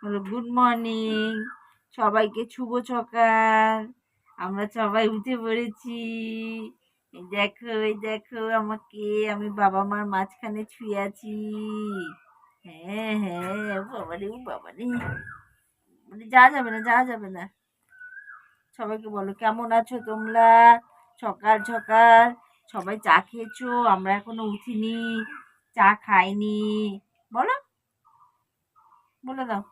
বলো good morning, সবাইকে শুভ সকাল। আমরা সবাই উঠে পড়েছি। এই দেখো আমাকে, আমি বাবা মার মাঝখানে শুয়ে আছি। হ্যাঁ হ্যাঁ, ও বাবারে, মানে যাওয়া যাবে না। সবাইকে বলো কেমন আছো তোমরা। সকাল সকাল সবাই চা খেয়েছো, আমরা এখনো উঠিনি, চা খাইনি। বলো, বলে দাও।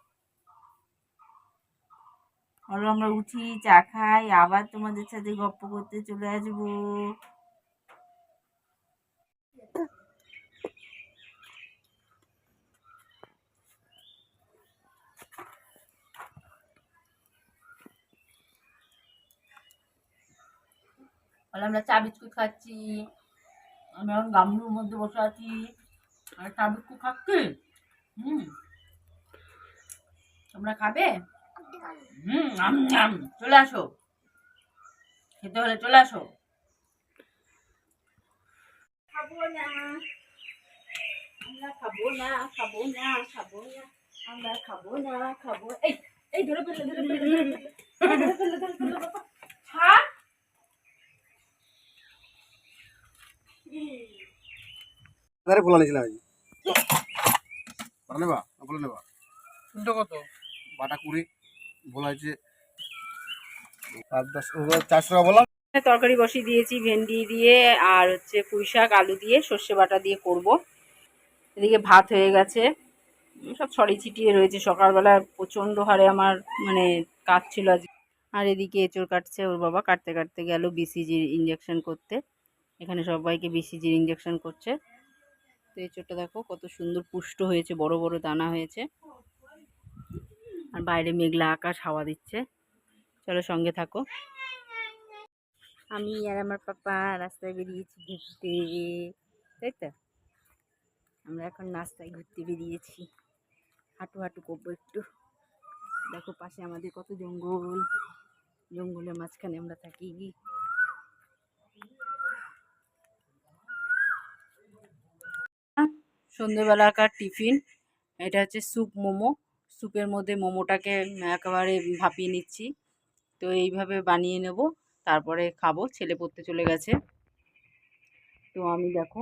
বলো আমরা উঠি, চা খাই, আবার তোমাদের সাথে গপ্প করতে চলে আসবো। বলো আমরা চা বিস্কুট খাচ্ছি। আমি এখন গামলুর মধ্যে বসে আছি আর চা বিস্কুট খাচ্ছি। হুম, তোমরা খাবে? আম আম, চলে আসো, খেতে হলে চলে আসো। খাবো না, আমরা খাবো না, খাবো না, খাবো না, আমরা খাবো না, খাবো। এই এই ধরে ফেললে, ধরে ফেললে, ধরে ফেললে বাবা। ছাড়। আরে বলা নিয়েছিলাম আজ নেবা বলে নেবা শুনতে কত বাটা কুড়ি বলা হয়েছে 400 টাকা বললাম। তরকারি বসিয়ে দিয়েছি ভেন্ডি দিয়ে আর হচ্ছে পুঁই শাক আলু দিয়ে সর্ষে বাটা দিয়ে করব। এদিকে ভাত হয়ে গেছে, সব ছড়িয়ে ছিটিয়ে রয়েছে। সকালবেলা প্রচণ্ড হারে আমার মানে কাজ ছিল আজ। আর এদিকে এঁচড় কাটছে ওর বাবা, কাটতে কাটতে গেল বিসিজির ইঞ্জেকশন করতে। এখানে সবাইকে বিসিজির ইঞ্জেকশন করছে। তো এঁচড়টা দেখো কত সুন্দর পুষ্ট হয়েছে, বড় বড় দানা হয়েছে। আর বাইরে মেঘলা আকাশ, হাওয়া দিচ্ছে। চলো সঙ্গে থাকো। আমি আর আমার পাপা রাস্তায় বেরিয়েছি ঘুরতে, তাই তো? আমরা এখন রাস্তায় ঘুরতে বেরিয়েছি, হাঁটু হাঁটু করবো একটু। দেখো পাশে আমাদের কত জঙ্গল, জঙ্গলের মাঝখানে আমরা থাকি। সন্ধ্যেবেলাকার টিফিন এটা হচ্ছে স্যুপ মোমো। স্যুপের মধ্যে মোমোটাকে একেবারে ভাপিয়ে নিচ্ছি। তো এইভাবে বানিয়ে নেব, তারপরে খাবো। ছেলে পড়তে চলে গেছে, তো আমি দেখো